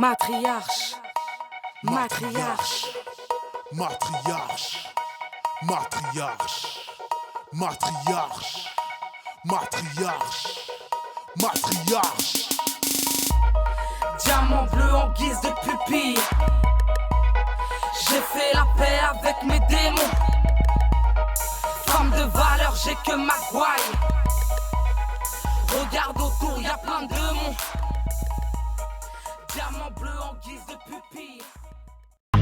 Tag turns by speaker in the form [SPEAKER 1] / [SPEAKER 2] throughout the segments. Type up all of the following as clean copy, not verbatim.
[SPEAKER 1] Matriarche, matriarche,
[SPEAKER 2] Matriarche, matriarche, matriarche, matriarche, matriarche.
[SPEAKER 1] diamant bleu en guise de pupille. J'ai fait la paix avec mes démons. Femme de valeur, j'ai que ma gouaille. Regarde autour, y'a plein de monde. Diamant bleu en guise de pupille.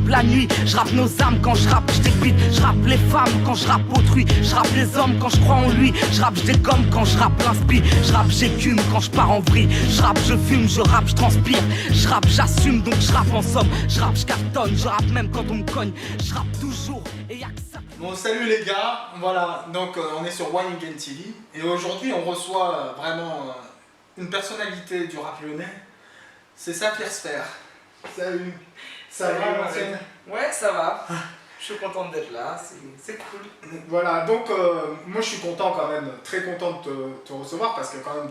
[SPEAKER 1] La nuit, je rappe nos âmes quand je rappe, je débite, je rappe les femmes quand je rappe autrui, je rappe les hommes quand je crois en lui, je rappe, je dégomme quand je rappe l'inspi, je rappe, j'écume quand je pars en vrille, je rappe, je fume, je rappe, je transpire, je rappe, j'assume donc je rappe en somme, je rappe, je cartonne, je rappe même quand on me cogne, je rappe toujours et y'a que ça.
[SPEAKER 3] Bon, salut les gars, voilà, donc on est sur One Again TV et aujourd'hui on reçoit vraiment une personnalité du rap lyonnais, c'est Saphir Sphère. Salut. Ça va l'ancienne?
[SPEAKER 4] Ouais, ça va. Je suis contente d'être là, c'est cool.
[SPEAKER 3] Voilà, donc moi je suis content quand même, très content de te recevoir parce que quand même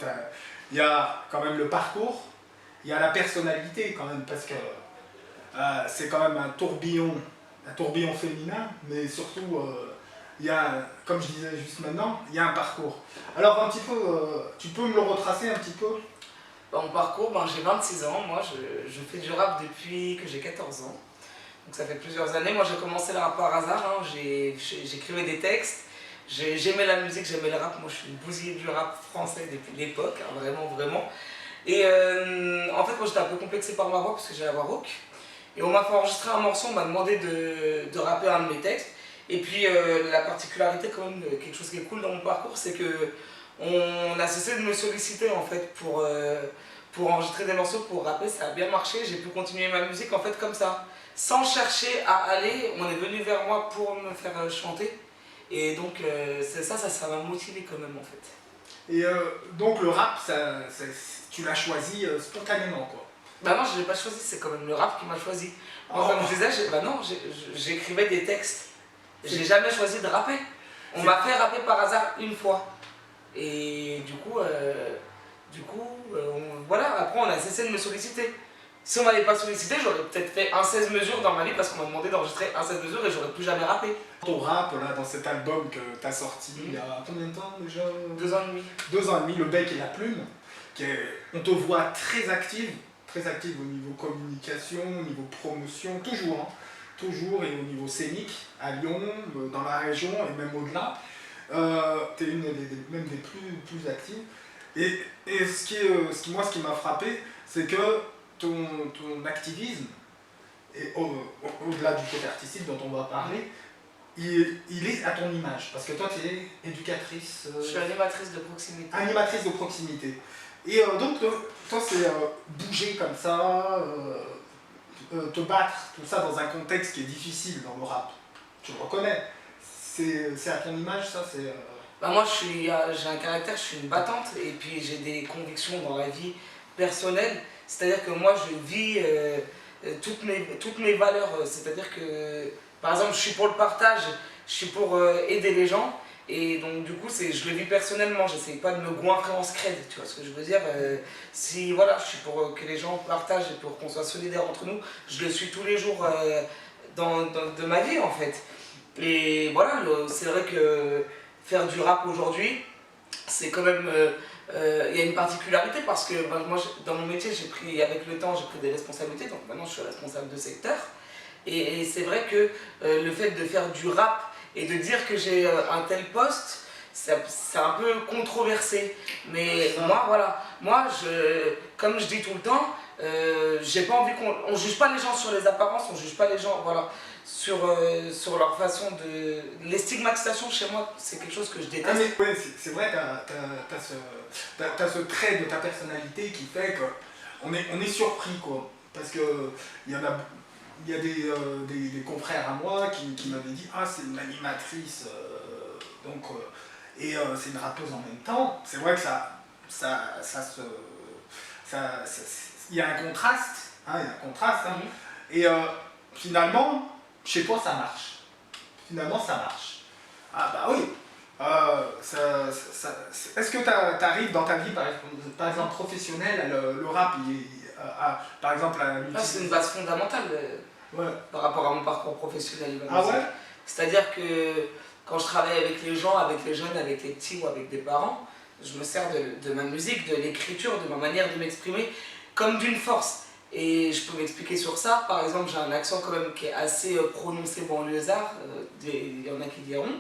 [SPEAKER 3] il y a quand même le parcours, il y a la personnalité quand même parce que c'est quand même un tourbillon féminin, mais surtout il y a, comme je disais juste maintenant, il y a un parcours. Alors un petit peu, tu peux me le retracer un petit peu?
[SPEAKER 4] Mon parcours, j'ai 26 ans, moi je fais du rap depuis que j'ai 14 ans. Donc ça fait plusieurs années, moi j'ai commencé le rap par hasard, hein. J'écrivais des textes, j'aimais la musique, j'aimais le rap, moi je suis une bousillée du rap français depuis l'époque, hein, vraiment, vraiment. Et en fait moi j'étais un peu complexé par ma voix parce que j'ai la voix rauque. Et on m'a fait enregistrer un morceau, on m'a demandé de rapper un de mes textes. Et puis la particularité quand même, quelque chose qui est cool dans mon parcours, c'est que on a cessé de me solliciter en fait pour enregistrer des morceaux, pour rapper, ça a bien marché, j'ai pu continuer ma musique en fait comme ça. Sans chercher à aller, on est venu vers moi pour me faire chanter. Et donc ça m'a motivé quand même en fait.
[SPEAKER 3] Et donc le rap, tu l'as choisi spontanément quoi?
[SPEAKER 4] Bah non, je l'ai pas choisi, c'est quand même le rap qui m'a choisi. Moi, comme je disais, j'écrivais des textes. J'ai jamais choisi de rapper. On m'a fait rapper par hasard une fois. Et du coup, voilà, après on a cessé de me solliciter. Si on m'avait pas sollicité, j'aurais peut-être fait un 16 mesures dans ma vie parce qu'on m'a demandé d'enregistrer un 16 mesures et j'aurais plus jamais rappé.
[SPEAKER 3] Ton rap là, dans cet album que tu as sorti il y a combien de temps déjà?
[SPEAKER 4] 2 ans et demi.
[SPEAKER 3] 2 ans et demi, Le Bec et la Plume. On te voit très active au niveau communication, au niveau promotion, toujours, hein, toujours, et au niveau scénique, à Lyon, dans la région et même au-delà. Tu es même des plus actives. Et ce qui m'a frappé, c'est que ton activisme, et au-delà du côté artistique dont on va parler, il est à ton image. Parce que toi, tu es éducatrice.
[SPEAKER 4] Je suis animatrice de proximité.
[SPEAKER 3] Animatrice de proximité. Et donc, toi, c'est bouger comme ça, te battre, tout ça dans un contexte qui est difficile dans le rap. Tu le reconnais. C'est à ton image, ça, c'est...
[SPEAKER 4] Moi, j'ai un caractère, je suis une battante et puis j'ai des convictions dans la vie personnelle. C'est-à-dire que moi, je vis toutes mes valeurs. C'est-à-dire que, par exemple, je suis pour le partage, je suis pour aider les gens. Et donc, du coup, je le vis personnellement. J'essaye pas de me goinfrer en scred, tu vois ce que je veux dire. Si, voilà, je suis pour que les gens partagent et pour qu'on soit solidaires entre nous, je le suis tous les jours de ma vie, en fait. Et voilà, c'est vrai que faire du rap aujourd'hui, c'est quand même... il y a une particularité parce que moi, dans mon métier, avec le temps, j'ai pris des responsabilités. Donc maintenant, je suis responsable de secteur. Et c'est vrai que le fait de faire du rap et de dire que j'ai un tel poste, c'est un peu controversé. Mais moi, voilà, comme je dis tout le temps, j'ai pas envie qu'on juge pas les gens sur les apparences, on juge pas les gens, voilà, sur leur façon de... Les stigmatisations chez moi, c'est quelque chose que je déteste.
[SPEAKER 3] Ah mais ouais, c'est vrai, t'as ce trait de ta personnalité qui fait qu'on est surpris quoi. Parce que il y a des confrères à moi qui m'avaient dit ah c'est une animatrice et c'est une rappeuse en même temps. C'est vrai que il y a un contraste, hein, et finalement chez toi ça marche. Finalement ça marche. Ah bah oui. Est-ce que tu arrives dans ta vie par exemple professionnelle, le rap par exemple, à
[SPEAKER 4] Ah, c'est une base fondamentale
[SPEAKER 3] Ouais.
[SPEAKER 4] par rapport à mon parcours professionnel.
[SPEAKER 3] Ah ouais?
[SPEAKER 4] C'est-à-dire que quand je travaille avec les gens, avec les jeunes, avec les petits ou avec des parents, je me sers de ma musique, de l'écriture, de ma manière de m'exprimer comme d'une force. Et je peux m'expliquer sur ça. Par exemple, j'ai un accent quand même qui est assez prononcé banlieusard, il y en a qui diront.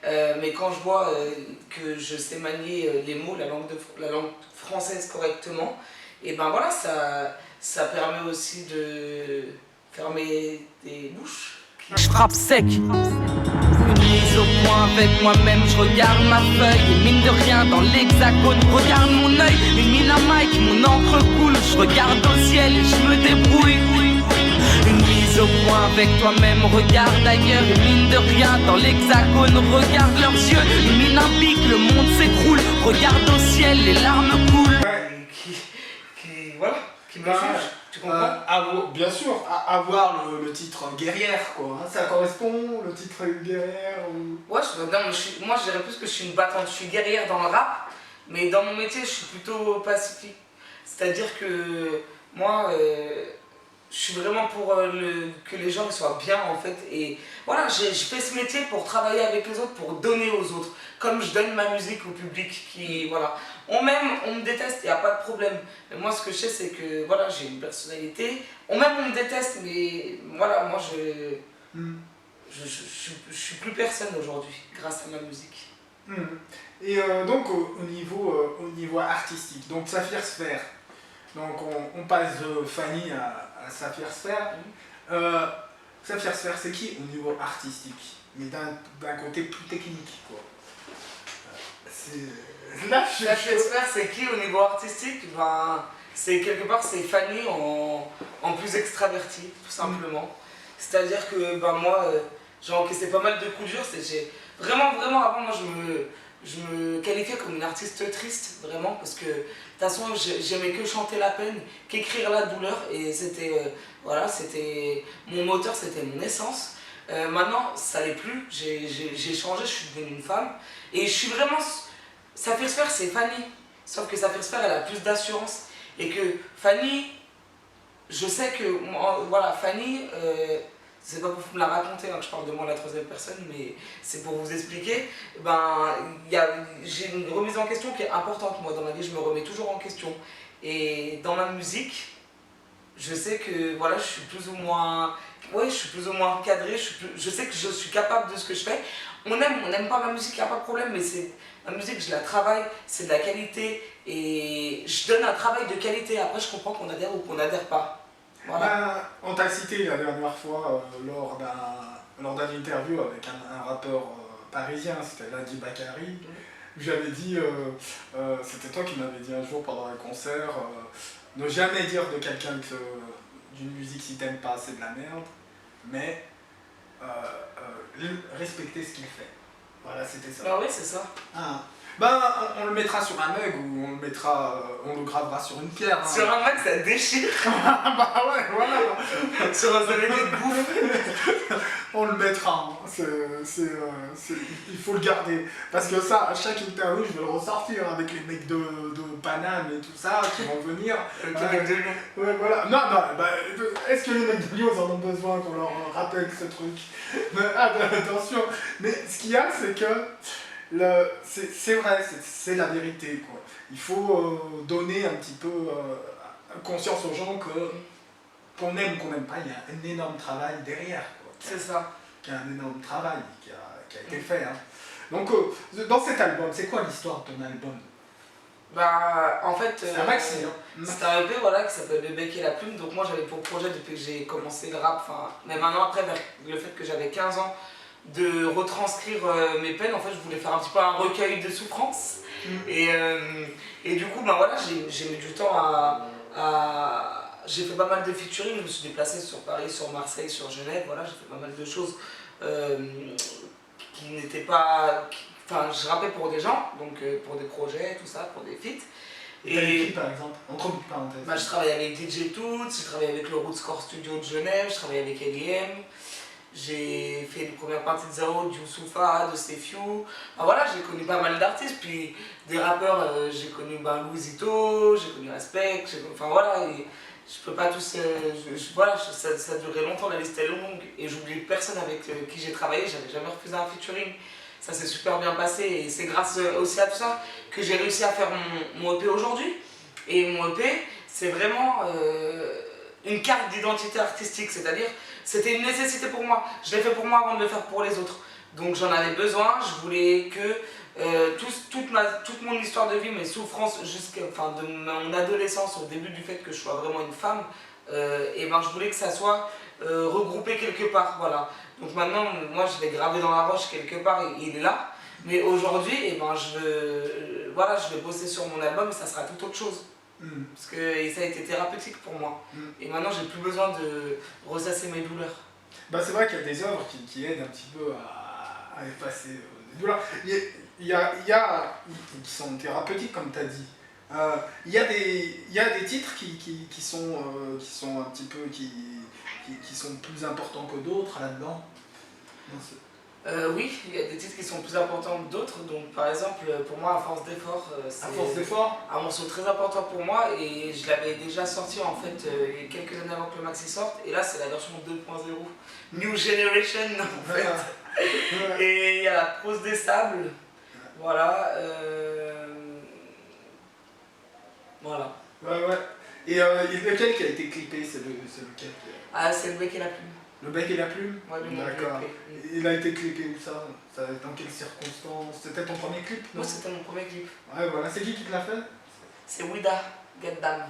[SPEAKER 4] Mais quand je vois que je sais manier les mots, la langue française correctement, et ben voilà, ça permet aussi de fermer des bouches.
[SPEAKER 1] Je frappe sec. Une mise au point avec moi-même, je regarde ma feuille. Et mine de rien dans l'hexagone, regarde mon œil. Une mine à Mike, mon encre coule. Je regarde au ciel et je me débrouille. Une mise au point avec toi-même, regarde ailleurs. Et mine de rien dans l'hexagone, regarde leurs yeux. Une mine à pic, le monde s'écroule. Regarde au ciel, les larmes coulent.
[SPEAKER 4] Voilà, qui me change. Tu comprends?
[SPEAKER 3] Bien sûr, avoir le titre guerrière, quoi. Hein, ça correspond, le titre guerrière ou...
[SPEAKER 4] Ouais, moi je dirais plus que je suis une battante. Je suis guerrière dans le rap, mais dans mon métier, je suis plutôt pacifique. C'est-à-dire que moi, je suis vraiment pour que les gens soient bien, en fait. Et voilà, je fais ce métier pour travailler avec les autres, pour donner aux autres. Comme je donne ma musique au public qui, voilà. On m'aime, on me déteste, il n'y a pas de problème. Mais moi, ce que je sais, c'est que voilà, j'ai une personnalité. On m'aime, on me déteste, mais voilà, moi, je suis plus personne aujourd'hui, grâce à ma musique.
[SPEAKER 3] Et donc, au niveau artistique, donc Saphir Sphère, donc on passe de Fanny à Saphir Sphère. Saphir Sphère, c'est qui au niveau artistique? Mais d'un côté plus technique, quoi.
[SPEAKER 4] Saphir Sphère, c'est qui au niveau artistique? Ben, c'est quelque part, c'est Fanny en plus extravertie, tout simplement. C'est-à-dire que ben, moi, j'ai encaissé pas mal de coups durs. Vraiment, avant, moi, je me qualifiais comme une artiste triste, vraiment, parce que de toute façon, j'aimais que chanter la peine, qu'écrire la douleur, et c'était voilà, c'était mon moteur, c'était mon essence. Maintenant, ça l'est plus, j'ai changé, je suis devenue une femme, et je suis vraiment... Saphir Sphère, c'est Fanny, sauf que Saphir Sphère, elle a plus d'assurance, et que Fanny, je sais que, voilà, Fanny, c'est pas pour me la raconter, hein, que je parle de moi à la troisième personne, mais c'est pour vous expliquer, ben, j'ai une remise en question qui est importante, moi, dans ma vie, je me remets toujours en question. Et dans ma musique, je sais que, voilà, je suis plus ou moins cadré, je sais que je suis capable de ce que je fais. On n'aime pas ma musique, il n'y a pas de problème, mais ma musique, je la travaille, c'est de la qualité, et je donne un travail de qualité. Après, je comprends qu'on adhère ou qu'on n'adhère pas. Voilà.
[SPEAKER 3] Ben, on t'a cité la dernière fois lors d'un interview avec un rappeur parisien, c'était Lundi Bakary. J'avais dit, c'était toi qui m'avais dit un jour pendant un concert, ne jamais dire de quelqu'un que d'une musique si t'aimes pas c'est de la merde, mais respecter ce qu'il fait. Voilà, c'était ça.
[SPEAKER 4] Ah oui, c'est ça.
[SPEAKER 3] Ah. Ben, on le mettra sur un mug ou on le gravera sur une pierre. Hein.
[SPEAKER 4] Sur un mug, ça déchire.
[SPEAKER 3] Bah ouais, voilà.
[SPEAKER 4] Sur un oreiller de bouffe.
[SPEAKER 3] On le mettra. Hein. Il faut le garder. Parce que ça, à chaque interview, je vais le ressortir avec les mecs de Paname et tout ça qui vont venir.
[SPEAKER 4] Avec les mecs de Lyon.
[SPEAKER 3] Ouais, voilà. Non, bah, est-ce que les mecs de Lyon ils en ont besoin qu'on leur rappelle ce truc? Attention. Mais ce qu'il y a, c'est que c'est vrai, c'est la vérité, quoi. Il faut donner un petit peu conscience aux gens qu'on aime ou qu'on n'aime pas, il y a un énorme travail derrière, quoi.
[SPEAKER 4] C'est ça.
[SPEAKER 3] Il y a un énorme travail qui a été fait. Hein. Donc, dans cet album, c'est quoi l'histoire de ton album?
[SPEAKER 4] Bah, en fait,
[SPEAKER 3] c'est un maxi, hein.
[SPEAKER 4] C'est un EP, voilà, qui s'appelle Le Bec et la Plume. Donc moi, j'avais pour projet, depuis que j'ai commencé le rap, mais maintenant après, vers le fait que j'avais 15 ans, de retranscrire mes peines. En fait, je voulais faire un petit peu un recueil de souffrances. Et du coup, ben voilà, j'ai mis du temps j'ai fait pas mal de featuring, je me suis déplacé sur Paris, sur Marseille, sur Genève, voilà, j'ai fait pas mal de choses qui n'étaient pas... Enfin, je rappais pour des gens, donc pour des projets, tout ça, pour des feats.
[SPEAKER 3] Et qui, par exemple, entre parenthèses?
[SPEAKER 4] Bah, je travaille avec DJ Toots, j'ai travaillé avec le Rootscore Studio de Genève, je travaille avec L.I.M. J'ai fait les premières parties de Zao, de Youssoufa, de Sefiu. Bah, voilà, j'ai connu pas mal d'artistes, puis des rappeurs, j'ai connu Louisito, j'ai connu Respect, enfin voilà, je peux pas tous... voilà, ça durait longtemps, la liste est longue et j'oublie personne avec qui j'ai travaillé, j'avais jamais refusé un featuring. Ça s'est super bien passé et c'est grâce aussi à tout ça que j'ai réussi à faire mon EP aujourd'hui. Et mon EP, c'est vraiment une carte d'identité artistique, c'est-à-dire c'était une nécessité pour moi. Je l'ai fait pour moi avant de le faire pour les autres. Donc j'en avais besoin, je voulais que toute mon histoire de vie, mes souffrances de mon adolescence au début du fait que je sois vraiment une femme, et ben je voulais que ça soit regroupé quelque part, voilà. Donc maintenant, moi je l'ai gravé dans la roche quelque part et il est là. Mais aujourd'hui, eh ben, je vais bosser sur mon album et ça sera tout autre chose. Parce que ça a été thérapeutique pour moi. Et maintenant, j'ai plus besoin de ressasser mes douleurs.
[SPEAKER 3] Bah, c'est vrai qu'il y a des œuvres qui aident un petit peu à effacer des douleurs. Il y a qui sont thérapeutiques, comme tu as dit. Il y a des titres qui sont un petit peu qui sont plus importants que d'autres là-dedans.
[SPEAKER 4] Oui, il y a des titres qui sont plus importants que d'autres. Donc par exemple, pour moi, À Force d'effort, c'est un morceau très important pour moi et je l'avais déjà sorti en fait il y a quelques années avant que le maxi sorte. Et là, c'est la version 2.0, New Generation en fait. Et il y a la prose des sables. Voilà. Voilà.
[SPEAKER 3] Ouais. Et lequel qui a été clippé, c'est lequel
[SPEAKER 4] Ah, c'est Le Bec et la Plume.
[SPEAKER 3] Le Bec et la Plume?
[SPEAKER 4] Ouais,
[SPEAKER 3] d'accord. Il a été clippé où ça? Dans quelles circonstances? C'était ton premier clip?
[SPEAKER 4] Non, c'était mon premier clip.
[SPEAKER 3] Ouais, voilà. C'est qui te l'a fait?
[SPEAKER 4] C'est Wida, Get Down.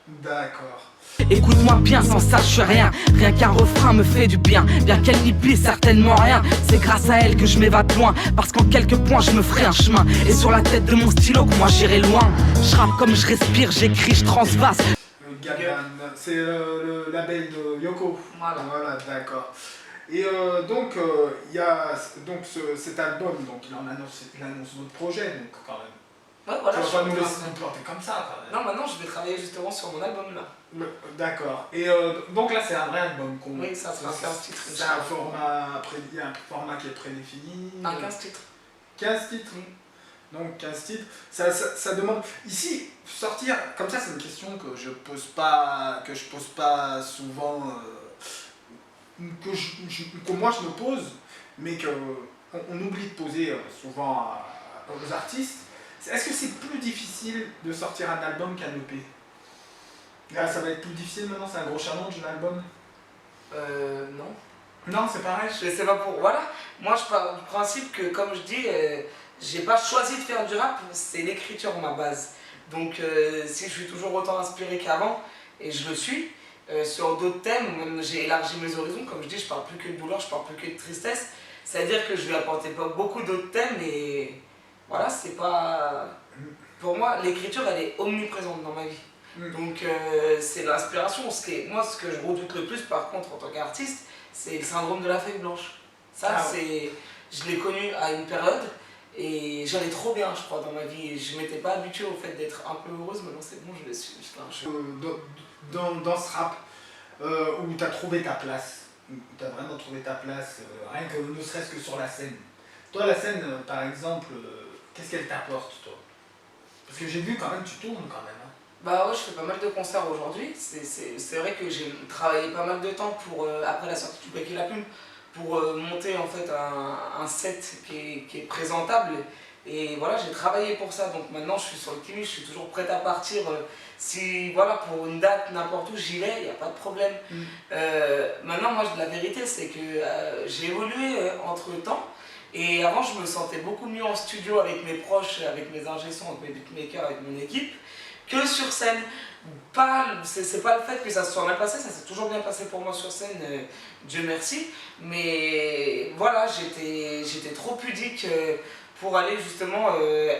[SPEAKER 3] D'accord.
[SPEAKER 1] Écoute-moi bien, sans ça je suis rien. Rien qu'un refrain me fait du bien. Bien qu'elle n'y puisse certainement rien. C'est grâce à elle que je m'évade loin. Parce qu'en quelques points je me ferai un chemin. Et sur la tête de mon stylo que moi j'irai loin. Je rappe comme je respire, j'écris, je transvase.
[SPEAKER 3] C'est le label de Yoko. Voilà, d'accord. Et donc il y a cet album, donc il annonce notre projet, donc quand même.
[SPEAKER 4] Ouais, voilà,
[SPEAKER 3] tu vas pas nous laisser nous planter comme ça quand même.
[SPEAKER 4] Non, maintenant je vais travailler justement sur mon album là.
[SPEAKER 3] D'accord. Et donc là c'est un vrai album qu'on...
[SPEAKER 4] Oui, ça sera 15 titres.
[SPEAKER 3] C'est un format, il y a un format qui est prédéfini.
[SPEAKER 4] 15 titres.
[SPEAKER 3] 15 titres. Donc 15 titres, ça demande... Ici, sortir, comme ça c'est une question que je pose pas souvent, que moi je me pose, mais qu'on oublie de poser souvent aux artistes. Est-ce que c'est plus difficile de sortir un album qu'un EP? Là, ça va être plus difficile maintenant, c'est un gros challenge l'album?
[SPEAKER 4] Non.
[SPEAKER 3] Non, c'est pareil.
[SPEAKER 4] Je sais pas pour... Voilà, moi je pars du principe que comme je dis... j'ai pas choisi de faire du rap, c'est l'écriture ma base. Donc si je suis toujours autant inspiré qu'avant, et je le suis, sur d'autres thèmes, même j'ai élargi mes horizons, comme je dis, je parle plus que de douleur, je parle plus que de tristesse. C'est-à-dire que je vais apporter pas beaucoup d'autres thèmes, et voilà, c'est pas... Pour moi, l'écriture, elle est omniprésente dans ma vie. Donc c'est l'inspiration. Moi, ce que je redoute le plus, par contre, en tant qu'artiste, c'est le syndrome de la feuille blanche. Ça, je l'ai connu à une période, et j'allais trop bien, je crois, dans ma vie. Et je m'étais pas habituée au fait d'être un peu heureuse, maintenant c'est bon, je le suis. Dans
[SPEAKER 3] ce rap, où tu as trouvé ta place, où tu as vraiment trouvé ta place, rien que ne serait-ce que sur la scène. Toi, la scène, par exemple, qu'est-ce qu'elle t'apporte, toi? Parce que j'ai vu quand même, tu tournes quand même. Hein.
[SPEAKER 4] Bah ouais, je fais pas mal de concerts aujourd'hui. C'est vrai que j'ai travaillé pas mal de temps pour, après la sortie du Bec et la Plume, pour monter en fait un set qui est présentable, et voilà, j'ai travaillé pour ça. Donc maintenant je suis sur le qui-vive, je suis toujours prête à partir, si voilà, pour une date n'importe où j'y vais, il n'y a pas de problème. Maintenant moi la vérité c'est que j'ai évolué entre temps, et avant je me sentais beaucoup mieux en studio avec mes proches, avec mes ingé sons, avec mes beatmakers, avec mon équipe, que sur scène. C'est pas le fait que ça se soit mal passé, ça s'est toujours bien passé pour moi sur scène, Dieu merci. Mais voilà, j'étais trop pudique pour aller justement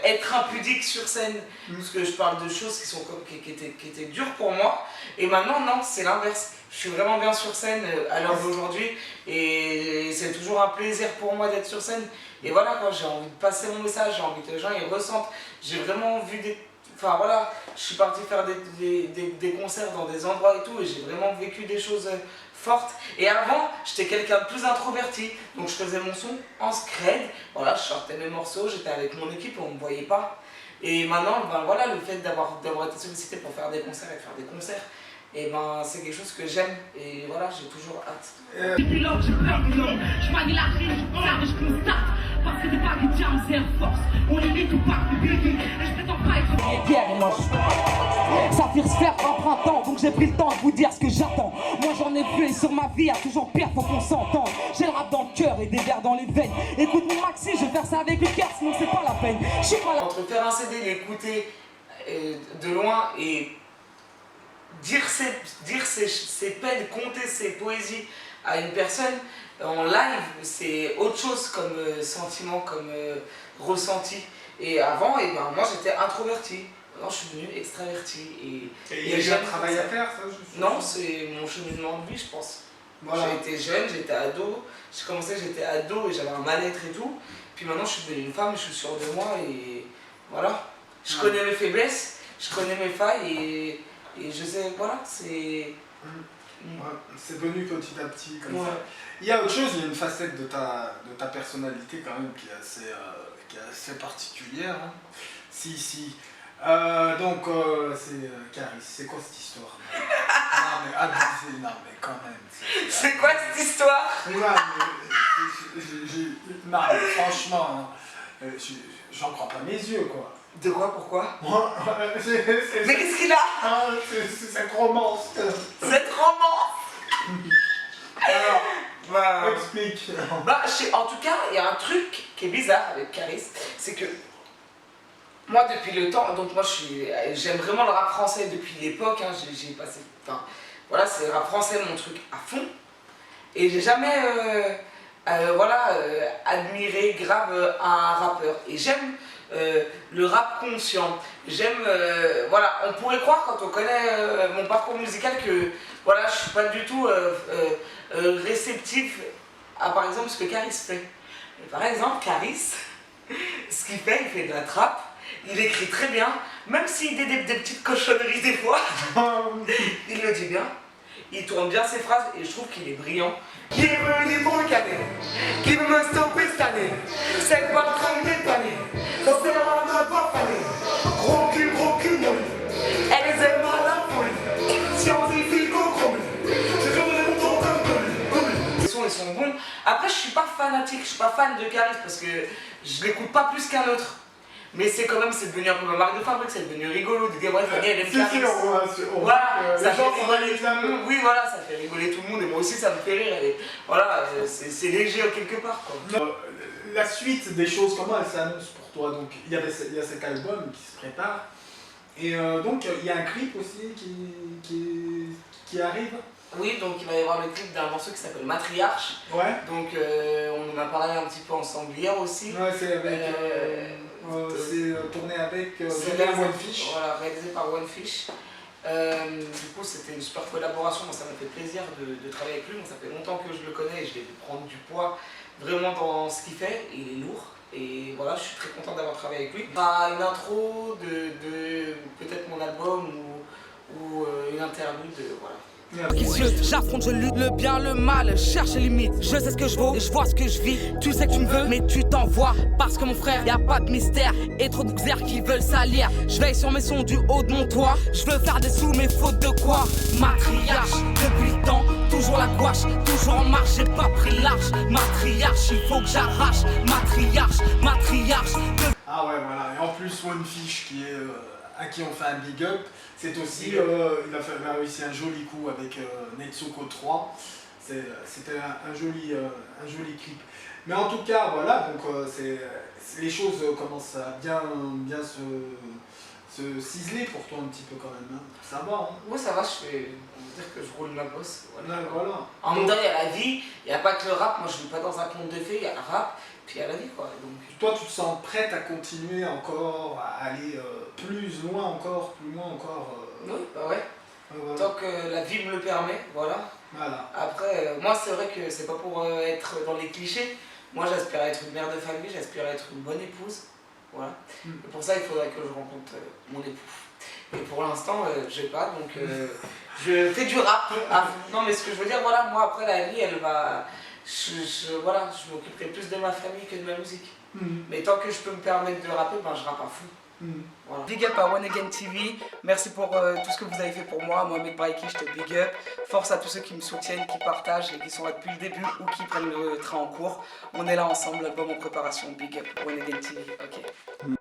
[SPEAKER 4] être impudique sur scène. Parce que je parle de choses qui étaient dures pour moi. Et maintenant, non, c'est l'inverse. Je suis vraiment bien sur scène à l'heure d'aujourd'hui. Et c'est toujours un plaisir pour moi d'être sur scène. Et voilà, quand j'ai envie de passer mon message, j'ai envie que les gens y ressentent. J'ai vraiment vu des... Enfin voilà, je suis parti faire des concerts dans des endroits et tout, et j'ai vraiment vécu des choses fortes. Et avant, j'étais quelqu'un de plus introverti, donc je faisais mon son en scred, voilà, je sortais mes morceaux, j'étais avec mon équipe, on ne me voyait pas. Et maintenant, ben voilà, le fait d'avoir été sollicité pour faire des concerts et de faire des concerts, et ben c'est quelque chose que j'aime et voilà, j'ai toujours hâte.
[SPEAKER 1] Depuis lors, j'ai peur de l'homme. Je manie la rime, j'observe et je constate. Parce que des pas des jams, c'est une force. On limite ou pas, public. Et je prétends pas être guerre et moche. Ça fait se faire un printemps, donc j'ai pris le temps de vous dire ce que j'attends. Moi j'en ai vu et sur ma vie, à toujours pire, faut qu'on s'entende. J'ai le rap dans le cœur et des verres dans les veines. Écoute mon maxi, je vais faire ça avec le cœur, sinon c'est pas la peine. Je suis pas là.
[SPEAKER 4] Entre faire un CD, l'écouter de loin et dire ses peines, compter ses poésies à une personne en live, c'est autre chose comme sentiment, comme ressenti. Et avant, et ben, moi j'étais introverti. Maintenant je suis devenu extraverti.
[SPEAKER 3] Et il y a eu un travail à faire, ça
[SPEAKER 4] Non, c'est mon cheminement de vie, je pense.
[SPEAKER 3] Voilà.
[SPEAKER 4] J'ai été jeune, j'étais ado. J'ai commencé, j'étais ado et j'avais un mal-être et tout. Puis maintenant je suis devenue une femme, je suis sûre de moi et voilà. Je connais mes faiblesses, je connais mes failles et je sais, voilà, c'est...
[SPEAKER 3] Ouais, c'est venu petit à petit comme
[SPEAKER 4] Ouais.
[SPEAKER 3] ça. Il y a autre chose, il y a une facette de ta personnalité quand même qui est assez particulière. Hein. Si. Donc c'est Caris, c'est quoi cette histoire? Non mais abusé, non mais quand même.
[SPEAKER 4] C'est quoi cette histoire?
[SPEAKER 3] Non mais franchement, hein, j'en crois pas mes yeux quoi.
[SPEAKER 4] De quoi, pourquoi?
[SPEAKER 3] Mais
[SPEAKER 4] Mais qu'est-ce qu'il a?
[SPEAKER 3] c'est cette romance.
[SPEAKER 4] Cette romance.
[SPEAKER 3] Alors,
[SPEAKER 4] Bah,
[SPEAKER 3] explique.
[SPEAKER 4] en tout cas, il y a un truc qui est bizarre avec Caris, c'est que moi depuis le temps, donc moi j'aime vraiment le rap français depuis l'époque, hein, j'ai passé, enfin voilà, c'est le rap français mon truc à fond, et j'ai jamais admiré grave un rappeur, et j'aime le rap conscient, j'aime, voilà, on pourrait croire quand on connaît mon parcours musical que voilà, je suis pas du tout réceptif à par exemple ce que Caris fait. Et par exemple, Caris, ce qu'il fait, il fait de la trappe, il écrit très bien, même s'il dit des petites cochonneries des fois, il le dit bien, il tourne bien ses phrases et je trouve qu'il est brillant. Qui est venu pour le canet, qui veut me stopper cette année, c'est pas le train de dépanner, ça sert à ne pas faner, gros cul, molle, elles aiment à la foule, scientifique au chrome, je ferai mon tour d'un peu. Les sons ils sont bons, après je suis pas fanatique, je suis pas fan de Caris parce que je l'écoute pas plus qu'un autre. Mais c'est quand même, c'est devenu un peu ma marque de fabrique, c'est devenu rigolo de dire ouais, Fanny elle aime Caris. Voilà, ça fait rigoler tout le monde. Oui, voilà, ça fait rigoler tout le monde et moi aussi ça me fait rire. Et voilà, c'est léger quelque part quoi.
[SPEAKER 3] La suite des choses, comment elle s'annonce pour toi? Donc il y a cet album qui se prépare et donc il y a un clip aussi qui arrive.
[SPEAKER 4] Oui, donc il va y avoir le clip d'un morceau qui s'appelle Matriarche.
[SPEAKER 3] Ouais.
[SPEAKER 4] Donc on en a parlé un petit peu ensemble hier aussi.
[SPEAKER 3] Ouais, c'est avec. C'est tourné avec One Fish.
[SPEAKER 4] Voilà, réalisé par One Fish. Du coup, c'était une super collaboration. Moi, ça m'a fait plaisir de travailler avec lui. Moi, ça fait longtemps que je le connais et je l'ai vu prendre du poids vraiment dans ce qu'il fait. Il est lourd. Et voilà, je suis très content d'avoir travaillé avec lui. Pas une intro de peut-être mon album ou une interlude, voilà.
[SPEAKER 1] J'affronte, je lutte le bien, le mal, cherche les limites. Je sais ce que je vaux, je vois ce que je vis. Tu sais que tu me veux, mais tu t'envoies. Parce que mon frère, y a pas de mystère. Et trop d'ouxères qui veulent salir. Je veille sur mes sons du haut de mon toit. Je veux faire des sous, mais faute de quoi? Matriarche, depuis le temps, toujours la gouache, toujours en marche, j'ai pas pris large. Matriarche, il faut que j'arrache. Matriarche.
[SPEAKER 3] Ah ouais, voilà. Et en plus, One Fish à qui on fait un big up. C'est aussi, il a réussi un joli coup avec Netsuko 3. C'était un joli clip. Mais en tout cas, voilà, donc les choses commencent à bien se ciseler pour toi un petit peu quand même. Hein. Ça va, hein?
[SPEAKER 4] Moi ça va, on va dire que je roule ma bosse. Voilà.
[SPEAKER 3] Voilà.
[SPEAKER 4] En même temps, il y a la vie, il n'y a pas que le rap. Moi je ne vis pas dans un conte de fées, il y a le rap, puis il y a la vie quoi. Donc...
[SPEAKER 3] Toi, tu te sens prête à continuer encore, à aller plus loin encore?
[SPEAKER 4] Oui, bah ouais.
[SPEAKER 3] Voilà.
[SPEAKER 4] Tant que la vie me le permet, voilà.
[SPEAKER 3] Voilà.
[SPEAKER 4] Après, moi c'est vrai que c'est pas pour être dans les clichés. Moi j'aspire à être une mère de famille, j'aspire à être une bonne épouse. Voilà. Et pour ça, il faudrait que je rencontre mon époux. Et pour l'instant, je n'ai pas, donc je fais du rap. Non, mais ce que je veux dire, voilà, moi après la vie, elle va. Voilà, je m'occuperai plus de ma famille que de ma musique. Mais tant que je peux me permettre de rapper, ben je rappe à fond. Voilà. Big up à One Again TV, merci pour tout ce que vous avez fait pour moi, Mohamed Braiki, je te big up. Force à tous ceux qui me soutiennent, qui partagent et qui sont là depuis le début ou qui prennent le train en cours. On est là ensemble, l'album en préparation, big up, One Again TV, ok.